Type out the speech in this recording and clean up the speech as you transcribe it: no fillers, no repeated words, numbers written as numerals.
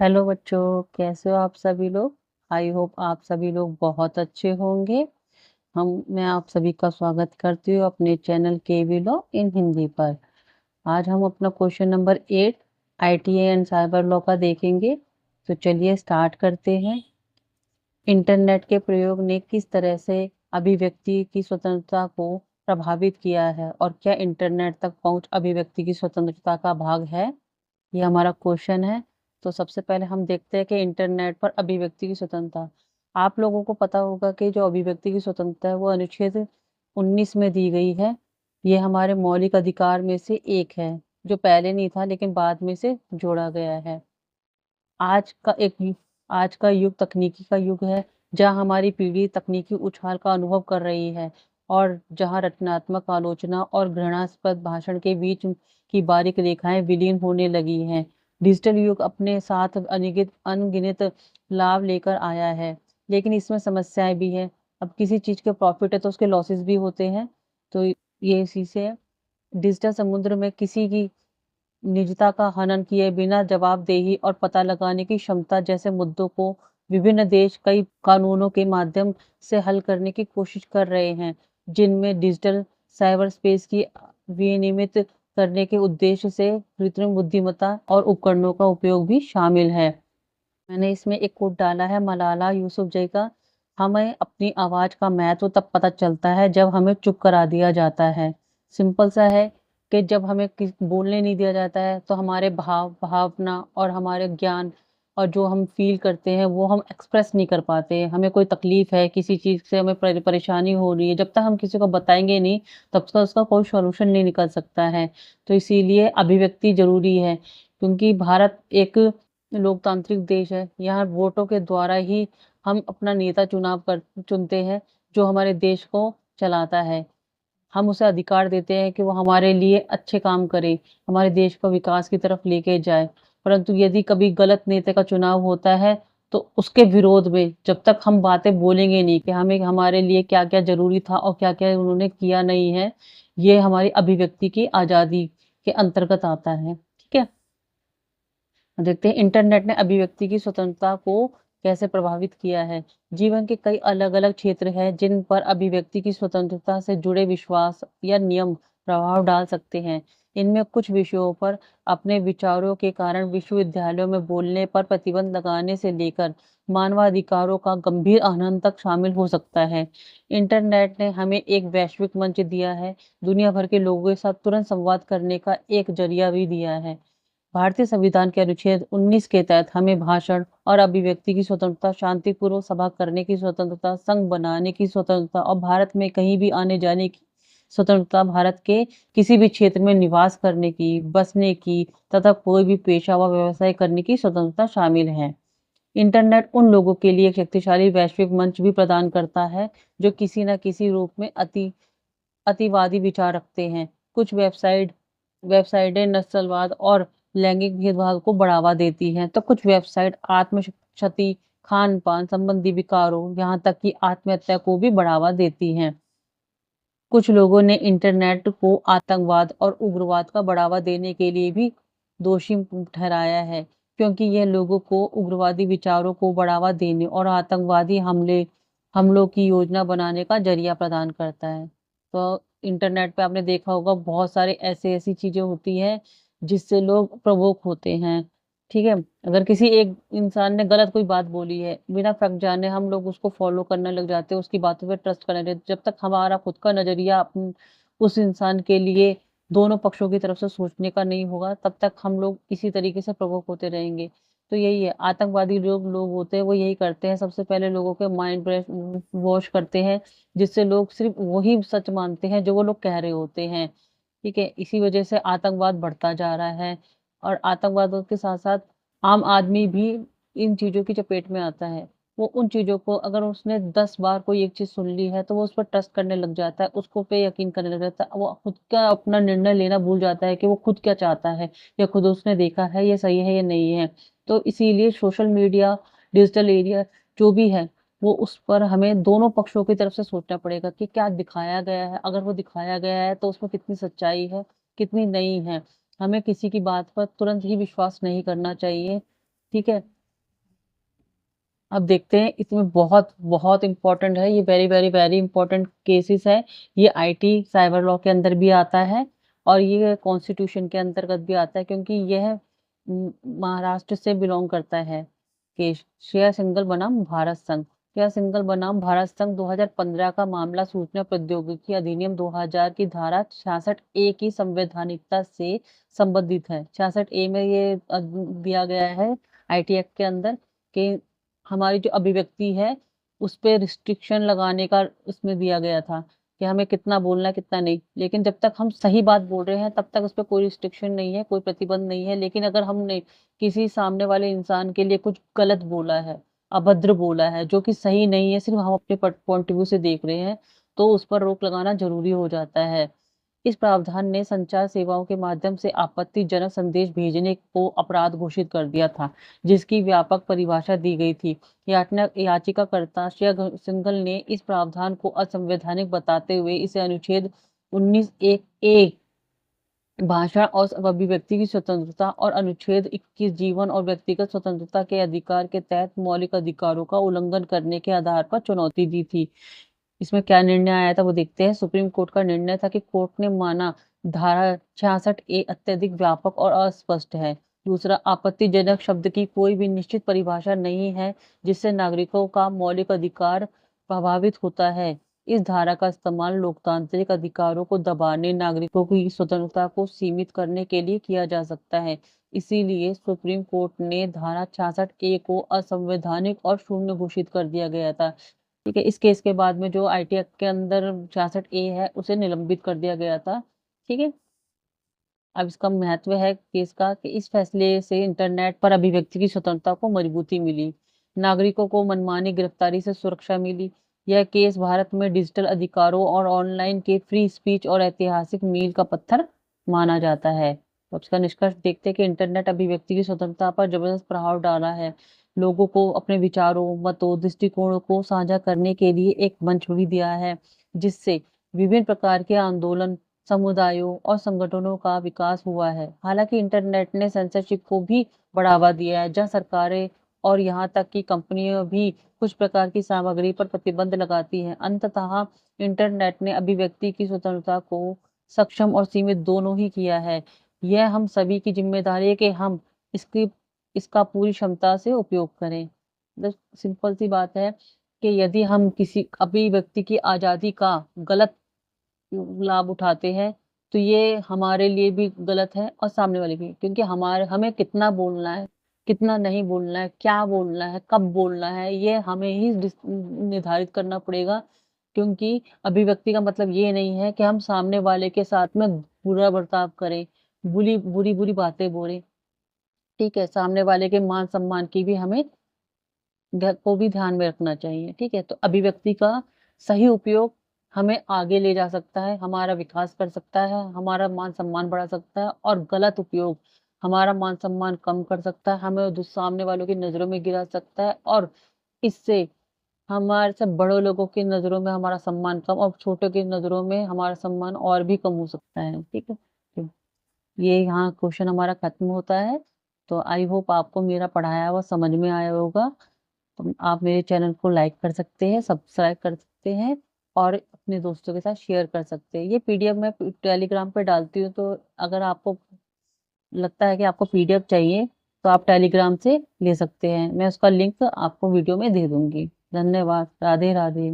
Hello बच्चों, कैसे हो आप सभी लोग। आई होप आप सभी लोग बहुत अच्छे होंगे। मैं आप सभी का स्वागत करती हूँ अपने channel KV law in Hindi पर। आज हम अपना question number 8 ITA and cyber law का देखेंगे। तो चलिए स्टार्ट करते हैं। इंटरनेट के प्रयोग ने किस तरह से अभिव्यक्ति की स्वतंत्रता को प्रभावित किया है, और क्या इंटरनेट तक पहुंच अभिव्यक्ति की स्वतंत्रता का भाग है? ये हमारा क्वेश्चन है। तो सबसे पहले हम देखते हैं कि इंटरनेट पर अभिव्यक्ति की स्वतंत्रता। आप लोगों को पता होगा कि जो अभिव्यक्ति की स्वतंत्रता है वो अनुच्छेद 19 में दी गई है। ये हमारे मौलिक अधिकार में से एक है, जो पहले नहीं था लेकिन बाद में से जोड़ा गया है। आज का एक यु- आज का युग तकनीकी का युग है, जहां हमारी पीढ़ी तकनीकी उछाल का अनुभव कर रही है, और जहां रचनात्मक आलोचना और घृणास्पद भाषण के बीच की बारीक रेखाएं विलीन होने लगी हैं। डिजिटल युग अपने साथ अनगिनत अनगिनत लाभ लेकर आया है, लेकिन इसमें समस्याएं भी हैं। अब किसी चीज के प्रॉफिट है तो उसके लॉसेस भी होते हैं। तो ये इसी से डिजिटल समुद्र में किसी की निजता का हनन किए बिना जवाबदेही और पता लगाने की क्षमता जैसे मुद्दों को विभिन्न देश कई कानूनों के माध्यम से हल करने की कोशिश कर रहे हैं, जिनमें डिजिटल साइबर स्पेस की विनियमित करने के उद्देश्य से कृत्रिम बुद्धिमत्ता और उपकरणों का उपयोग भी शामिल है। मैंने इसमें एक कोट डाला है मलाला यूसुफजई का। हमें अपनी आवाज का महत्व तब पता चलता है जब हमें चुप करा दिया जाता है। सिंपल सा है कि जब हमें बोलने नहीं दिया जाता है तो हमारे भावना और हमारे ज्ञान और जो हम फील करते हैं वो हम एक्सप्रेस नहीं कर पाते। हमें कोई तकलीफ है, किसी चीज से हमें परेशानी हो रही है, जब तक हम किसी को बताएंगे नहीं तब तक उसका कोई सॉल्यूशन नहीं निकल सकता है। तो इसीलिए अभिव्यक्ति जरूरी है, क्योंकि भारत एक लोकतांत्रिक देश है। यहाँ वोटों के द्वारा ही हम अपना नेता चुनते हैं, जो हमारे देश को चलाता है। हम उसे अधिकार देते हैं कि वो हमारे लिए अच्छे काम करे, हमारे देश को विकास की तरफ लेके जाए। परंतु यदि कभी गलत नेता का चुनाव होता है तो उसके विरोध में जब तक हम बातें बोलेंगे नहीं कि हमें हमारे लिए क्या क्या जरूरी था और क्या क्या उन्होंने किया नहीं है, ये हमारी अभिव्यक्ति की आजादी के अंतर्गत आता है। ठीक है, देखते हैं इंटरनेट ने अभिव्यक्ति की स्वतंत्रता को कैसे प्रभावित किया है। जीवन के कई अलग अलग क्षेत्र हैं जिन पर अभिव्यक्ति की स्वतंत्रता से जुड़े विश्वास या नियम प्रभाव डाल सकते हैं। इनमें कुछ विषयों पर अपने विचारों के कारण विश्वविद्यालयों में बोलने पर प्रतिबंध लगाने से लेकर मानवाधिकारों का गंभीर हनन तक शामिल हो सकता है। इंटरनेट ने हमें एक वैश्विक मंच दिया है, दुनिया भर के लोगों के साथ तुरंत संवाद करने का एक जरिया भी दिया है। भारतीय संविधान के अनुच्छेद 19 के तहत हमें भाषण और अभिव्यक्ति की स्वतंत्रता, शांतिपूर्वक सभा करने की स्वतंत्रता, संघ बनाने की स्वतंत्रता और भारत में कहीं भी आने जाने की स्वतंत्रता, भारत के किसी भी क्षेत्र में निवास करने की, बसने की तथा कोई भी पेशा व व्यवसाय करने की स्वतंत्रता शामिल है। इंटरनेट उन लोगों के लिए एक शक्तिशाली वैश्विक मंच भी प्रदान करता है जो किसी न किसी रूप में अतिवादी विचार रखते हैं। कुछ वेबसाइटें नस्लवाद और लैंगिक भेदभाव को बढ़ावा देती हैं, तो कुछ वेबसाइट आत्मक्षति, खान पान संबंधी विकारों, यहाँ तक कि आत्महत्या को भी बढ़ावा देती हैं। कुछ लोगों ने इंटरनेट को आतंकवाद और उग्रवाद का बढ़ावा देने के लिए भी दोषी ठहराया है, क्योंकि यह लोगों को उग्रवादी विचारों को बढ़ावा देने और आतंकवादी हमलों की योजना बनाने का जरिया प्रदान करता है। तो इंटरनेट पे आपने देखा होगा बहुत सारे ऐसी चीजें होती हैं जिससे लोग प्रवोक होते हैं। ठीक है, अगर किसी एक इंसान ने गलत कोई बात बोली है, बिना फैक्ट जाने हम लोग उसको फॉलो करने लग जाते हैं, उसकी बातों पे ट्रस्ट करने लगते, जब तक हमारा खुद का नजरिया उस इंसान के लिए दोनों पक्षों की तरफ से सोचने का नहीं होगा, तब तक हम लोग इसी तरीके से प्रवोक होते रहेंगे। तो यही है, आतंकवादी लोग होते हैं वो यही करते हैं, सबसे पहले लोगों के माइंड वॉश करते हैं, जिससे लोग सिर्फ वही सच मानते हैं जो वो लोग कह रहे होते हैं। ठीक है, इसी वजह से आतंकवाद बढ़ता जा रहा है, और आतंकवाद के साथ साथ आम आदमी भी इन चीजों की चपेट में आता है। वो उन चीजों को, अगर उसने 10 बार कोई एक चीज सुन ली है तो वो उस पर ट्रस्ट करने लग जाता है, उसको पे यकीन करने लग जाता है। वो खुद का अपना निर्णय लेना भूल जाता है कि वो खुद क्या चाहता है, या खुद उसने देखा है ये सही है या नहीं है। तो इसीलिए सोशल मीडिया, डिजिटल एरिया जो भी है, वो उस पर हमें दोनों पक्षों की तरफ से सोचना पड़ेगा कि क्या दिखाया गया है, अगर वो दिखाया गया है तो उसमें कितनी सच्चाई है, कितनी नहीं है। हमें किसी की बात पर तुरंत ही विश्वास नहीं करना चाहिए। ठीक है। अब देखते हैं, इसमें बहुत बहुत इंपॉर्टेंट है, ये very very very important cases है। ये आईटी साइबर लॉ के अंदर भी आता है और ये कॉन्स्टिट्यूशन के अंतर्गत भी आता है, क्योंकि यह महाराष्ट्र से बिलोंग करता है केस। शेयर सिंगल बनाम भारत संघ। शेयर सिंगल बनाम भारत संघ 2015 का मामला सूचना प्रौद्योगिकी अधिनियम 2000 की धारा 66A की संवैधानिकता से संबंधित है। 66A में ये दिया गया है आईटी एक्ट के अंदर कि हमारी जो अभिव्यक्ति है उस पे रिस्ट्रिक्शन लगाने का उसमें दिया गया था कि हमें कितना बोलना है कितना नहीं। लेकिन जब तक हम सही बात बोल रहे हैं तब तक उस पर कोई रिस्ट्रिक्शन नहीं है, कोई प्रतिबंध नहीं है। लेकिन अगर हमने किसी सामने वाले इंसान के लिए कुछ गलत बोला है, अभद्र बोला है, जो कि सही नहीं है, सिर्फ हम अपने पॉइंट ऑफ व्यू से देख रहे हैं, तो उस पर रोक लगाना जरूरी हो जाता है। इस प्रावधान ने संचार सेवाओं के माध्यम से आपत्तिजनक संदेश भेजने को अपराध घोषित कर दिया था, जिसकी व्यापक परिभाषा दी गई थी। याचिकाकर्ता श्रेया सिंघल ने इस प्रावधान को असंवैधानिक बताते हुए इसे अनुच्छेद 19(1)(a) भाषा और अभिव्यक्ति की स्वतंत्रता और अनुच्छेद 21 जीवन और व्यक्तिगत स्वतंत्रता के अधिकार के तहत मौलिक अधिकारों का उल्लंघन करने के आधार पर चुनौती दी थी। इसमें क्या निर्णय आया था वो देखते हैं। सुप्रीम कोर्ट का निर्णय था कि कोर्ट ने माना धारा 66A अत्यधिक व्यापक और अस्पष्ट है। दूसरा, आपत्तिजनक शब्द की कोई भी निश्चित परिभाषा नहीं है जिससे नागरिकों का मौलिक अधिकार प्रभावित होता है। इस धारा का इस्तेमाल लोकतांत्रिक अधिकारों को दबाने, नागरिकों की स्वतंत्रता को सीमित करने के लिए किया जा सकता है। इसीलिए सुप्रीम कोर्ट ने धारा 66A को असंवैधानिक और शून्य घोषित कर दिया गया था। ठीक है। इस केस के बाद में जो आईटी एक्ट के अंदर 66A है उसे निलंबित कर दिया गया था। ठीक है। अब इसका महत्व है केस का कि इस फैसले से इंटरनेट पर अभिव्यक्ति की स्वतंत्रता को मजबूती मिली, नागरिकों को मनमानी गिरफ्तारी से सुरक्षा मिली। यह केस भारत में डिजिटल अधिकारों और ऑनलाइन के फ्री स्पीच और ऐतिहासिक मील का पत्थर माना जाता है। तो अब इसका निष्कर्ष देखते हैं कि इंटरनेट अभिव्यक्ति की स्वतंत्रता पर जबरदस्त प्रभाव डाला है। लोगों को अपने विचारों, मतों, दृष्टिकोणों को साझा करने के लिए एक मंच भी दिया है, जिससे विभिन्न प्रकार के आंदोलन, समुदायों और संगठनों का विकास हुआ है। हालांकि इंटरनेट ने सेंसरशिप को भी बढ़ावा दिया है, जहां सरकारें और यहाँ तक कि कंपनियां भी कुछ प्रकार की सामग्री पर प्रतिबंध लगाती हैं। अंततः इंटरनेट ने अभिव्यक्ति की स्वतंत्रता को सक्षम और सीमित दोनों ही किया है। यह हम सभी की जिम्मेदारी है कि हम इसकी इसका पूरी क्षमता से उपयोग करें। सिंपल सी बात है कि यदि हम किसी अभिव्यक्ति की आजादी का गलत लाभ उठाते हैं तो ये हमारे लिए भी गलत है और सामने वाले भी, क्योंकि हमारे हमें कितना बोलना है, कितना नहीं बोलना है, क्या बोलना है, कब बोलना है, ये हमें ही निर्धारित करना पड़ेगा। क्योंकि अभिव्यक्ति का मतलब ये नहीं है कि हम सामने वाले के साथ में बुरा बर्ताव करें, बुरी बुरी बुरी बातें बोलें। ठीक है। सामने वाले के मान सम्मान की भी हमें को भी ध्यान में रखना चाहिए। ठीक है। तो अभिव्यक्ति का सही उपयोग हमें आगे ले जा सकता है, हमारा विकास कर सकता है, हमारा मान सम्मान बढ़ा सकता है, और गलत उपयोग हमारा मान सम्मान कम कर सकता है, हमें सामने वालों की नजरों में गिरा सकता है, और इससे हमारे से बड़े लोगों की नजरों में हमारा सम्मान कम और छोटों की नजरों में हमारा सम्मान और भी कम हो सकता है। ठीक है। तो ये यहाँ क्वेश्चन हमारा खत्म होता है। तो आई होप आपको मेरा पढ़ाया हुआ समझ में आया होगा। तो आप मेरे चैनल को लाइक कर सकते हैं, सब्सक्राइब कर सकते हैं, और अपने दोस्तों के साथ शेयर कर सकते हैं। ये पीडीएफ मैं टेलीग्राम पे डालती हूँ, तो अगर आपको लगता है कि आपको पीडीएफ चाहिए तो आप टेलीग्राम से ले सकते हैं। मैं उसका लिंक आपको वीडियो में दे दूंगी। धन्यवाद। राधे राधे।